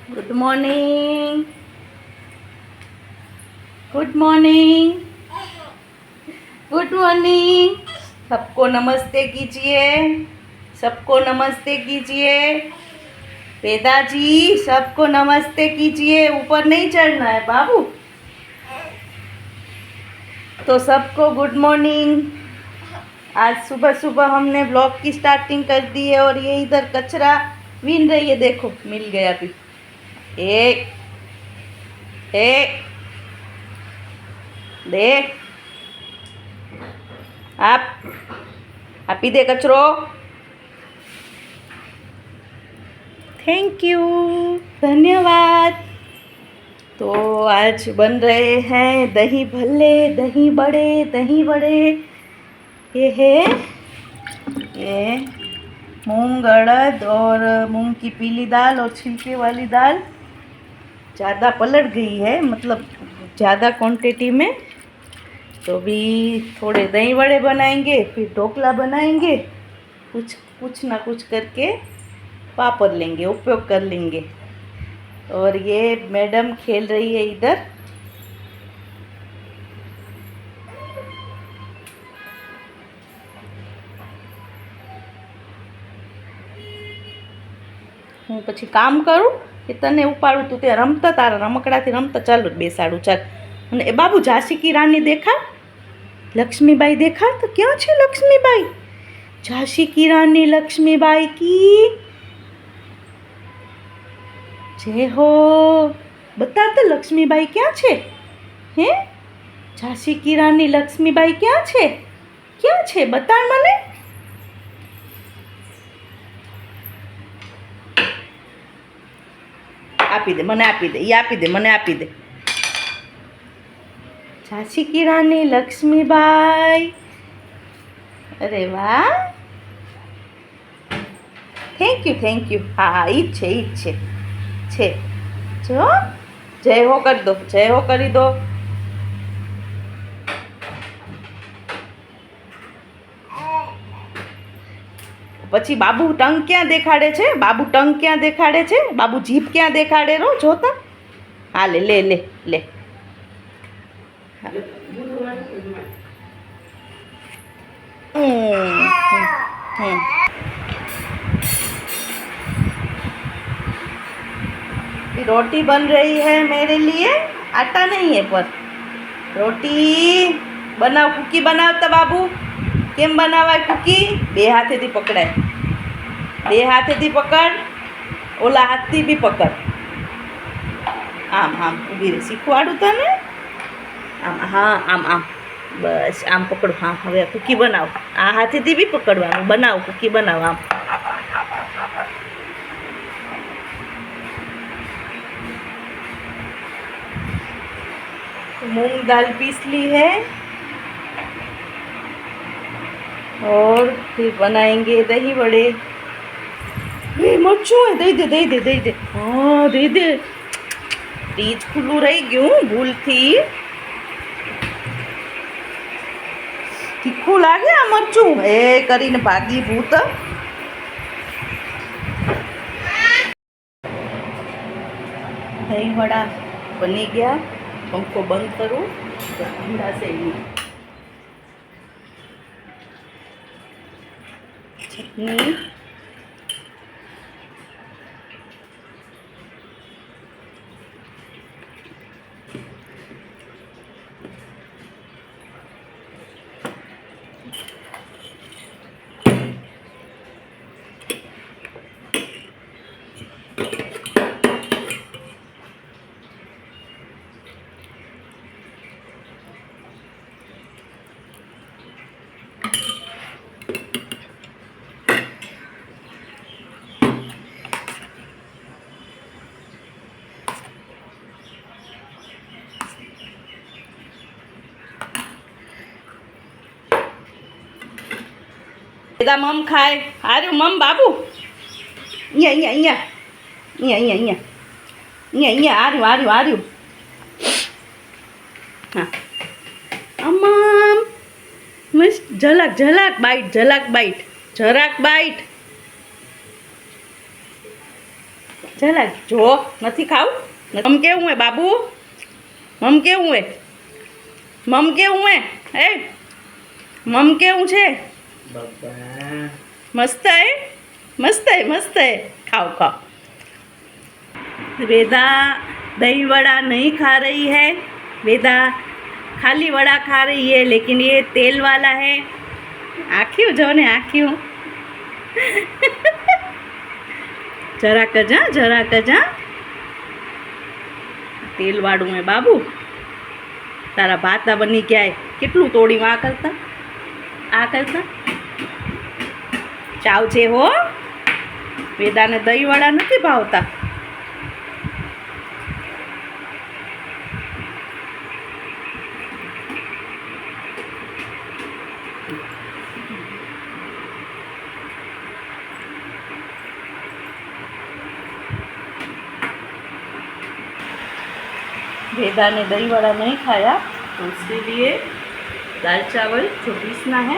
Good morning. Good morning. Good morning. सबको नमस्ते कीजिए। सबको नमस्ते कीजिए। वेदा जी सबको नमस्ते कीजिए। ऊपर नहीं चढ़ना है बाबू। तो सबको गुड मॉर्निंग। आज सुबह सुबह हमने ब्लॉग की स्टार्टिंग कर दी है और ये इधर कचरा बीन रही है। देखो मिल गया अभी। एक एक दे आप ही दे कचरो। थैंक यू, धन्यवाद। तो आज बन रहे हैं दही भल्ले, दही बड़े, दही बड़े। ये है ये मूंग अड़द और मूंग की पीली दाल और छिलके वाली दाल ज़्यादा पलट गई है, मतलब ज़्यादा क्वांटिटी में। तो भी थोड़े दही बड़े बनाएंगे, फिर ढोकला बनाएंगे, कुछ ना कुछ करके वापर लेंगे, उपयोग कर लेंगे। और ये मैडम खेल रही है इधर। હું પછી કામ કરું કે તને ઉપાડું? તું તે રમતા, તારા રમકડાથી રમતા. ચાલો બેસાડું, ચાલ. અને એ બાબુ ઝાંસી કી રાની દેખા, લક્ષ્મીબાઈ દેખા. તો ક્યાં છે લક્ષ્મીબાઈ? ઝાંસી કી રાની લક્ષ્મીબાઈ કી જય હો. બતા તો લક્ષ્મીબાઈ ક્યાં છે? હે, ઝાંસી કી રાની લક્ષ્મીબાઈ ક્યાં છે? ક્યાં છે બતાડ મને. આપી દે મને, આપી દે, એ આપી દે મને, આપી દે. ઝાંસી કી રાની લક્ષ્મીબાઈ. અરે વાહ, થેન્ક યુ, થેન્ક યુ. હા હા, ઈ જ છે, ઈ જ છે. જો જય હો કરી દો, જય હો કરી દો. પછી બાબુ ટંગ ક્યાં દેખાડે છે? બાબુ ટંગ ક્યાં દેખાડે છે? બાબુ જીભ ક્યાં દેખાડે? રો જોતા. હા લે લે લે લે. रोटी बन रही है मेरे लिए। आटा नहीं है पर रोटी बनाव। कुकी बनावता बाबू? केम बनावाय कुकी? बे हाथेथी पकड़ाय, बे हाथेथी पकड़, ओला हाथथी बी पकड़. आम आम ऊभी रे, શીખવાડું તને. આમ, હા આમ આમ, બસ આમ પકડો. હા હવે કૂકી બનાવ. આ હાથેથી બી પકડવાનું. બનાવ કૂકી, બનાવ. આમ मूंग दाल पीस ली है और फिर बनाएंगे दही बड़े. ये मरचू है, दे दे दे दे दे दे. हाँ दे दे. फ्रीज खुल्लू रही गયું ભૂલથી. તીખું લાગે આ મરચું એ કરીને ભાગી ભૂત. દહીં વડા બની ગયા. पंखो बंद करूँ तो ठंडा से नहीं. चटनी, બધા મમ ખાય. હારું મમ બાબુ. અહીંયા અહીંયા અહીંયા અહીંયા અહીંયા અહીંયા અહીંયા હાર્યું હાર્યું હાર્યું. હા આમ મસ્ત. ઝલક ઝલક બાઈટ, ઝલક બાઈટ, જરાક બાઈટ. ચલા જો નથી ખાવું. મમ કેવું હે બાબુ? મમ કેવું હે? મમ કેવું હે? હે મમ કેવું છે? મસ્ત હે, મસ્ત હે, મસ્ત હે. खाओ खाओ. वेदा दही वड़ा नहीं खा रही है. वेदा खाली वड़ा खा रही है, लेकिन ये तेल वाला है. आँखियों जो ने आँखियों. जरा कजा, जरा कजा. तेल वाળું હે બાબુ. તારા ભાતા બની ગયા. કેટલું તોડ્યું આ કરતા, આ કરતા. ચાવ છે હો. વેદાને દહીં વડા નથી ભાવતા. वेदा ने दही वड़ा नहीं खाया, तो उसके लिए दाल चावल जो पीसना है.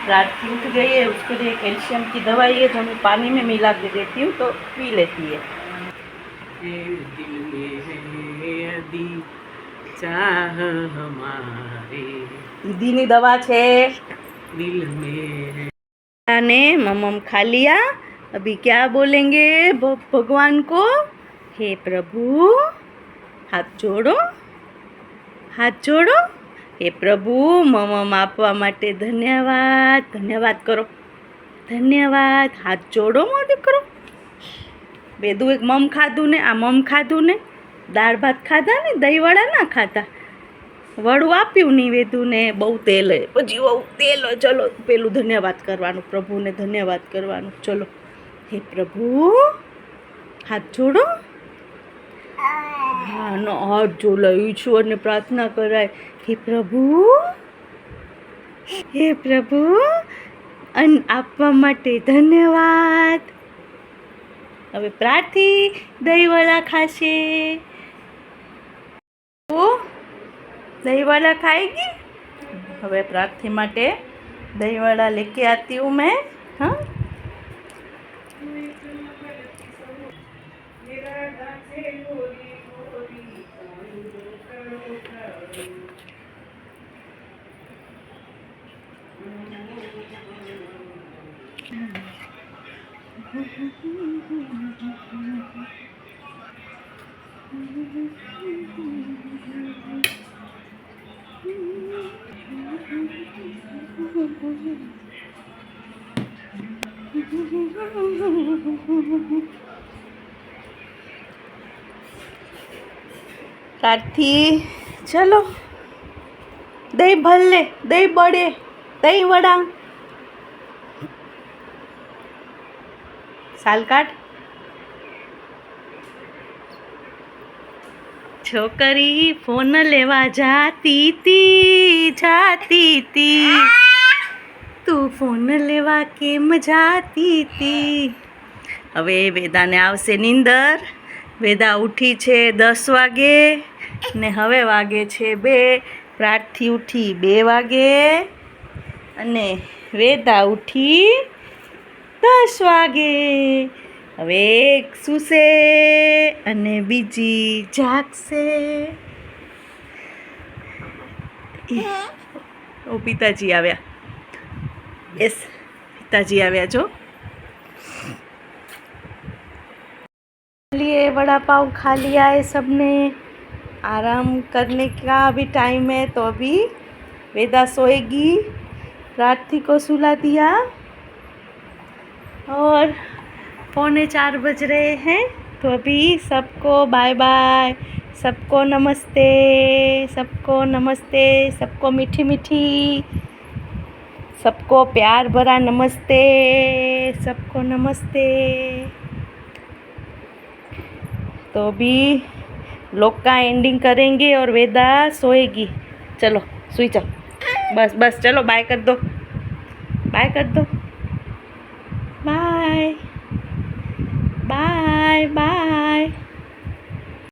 रात की उठ गई है, उसके लिए कैल्शियम की दवाई है जो मैं पानी में मिला के देती हूँ, तो पी लेती है. दीदी दवा છે दिल में. ने मम खा लिया. अभी क्या बोलेंगे भगवान को? हे प्रभु, हाथ जोड़ो, हाथ जोड़ो. हे प्रभु, मम આપવા માટે ધન્યવાદ. ધન્યવાદ કરો, ધન્યવાદ. હાથ જોડો મો દીકરો. વેદુ એક મમ ખાધું ને, આ મમ ખાધું ને, દાળ ભાત ખાધા ને, દહીંવડા ના ખાધા. વડું આપ્યું નહીં વેદુને, બહુ તેલ હે. પછી બહુ તેલ હોય. ચલો પેલું ધન્યવાદ કરવાનું, પ્રભુને ધન્યવાદ કરવાનું. ચલો, હે પ્રભુ, હાથ જોડો. હા નો હાથ જોડાયું છું અને પ્રાર્થના કરાય. હે પ્રભુ, હે પ્રભુ, અન્ન આપવા માટે ધન્યવાદ. હવે પ્રાર્થી દહીંવડા ખાશે. દહીંવડા ખાएगी. હવે પ્રાર્થી માટે દહીંવડા લેકે આતી હું મેં. હા, પ્રાર્થી ચલો દહીં ભલ્લે, દહીં બળે, દહીં વડા. સાલ કાઢ. છોકરી ફોન લેવા જાતી તી, જાતી તી. તું ફોન લેવા કેમ જાતી તી? હવે વેદાને આવશે નીંદર. વેદા ઉઠી છે 10 વાગે ને હવે વાગે છે 2. પ્રાર્થી ઉઠી 2 વાગે અને વેદા ઉઠી 10 વાગે. હવે એક સૂશે અને બીજી જાગશે. ઓ પિતાજી આવ્યા. યસ, पिताजी આવ્યા જો. लिए वड़ा पाव खा लिया है सबने. आराम करने का अभी टाइम है, तो अभी वेदा सोएगी. प्रार्थी को सुला दिया और 3:45 बज रहे हैं. तो अभी सबको बाय बाय, सबको नमस्ते, सबको नमस्ते, सबको मीठी मीठी, सबको प्यार भरा नमस्ते, सबको नमस्ते. तो अभी लोग का एंडिंग करेंगे और वेदा सोएगी. चलो सुई जाओ. बस बस चलो बाय कर दो, बाय कर दो. Bye bye bye.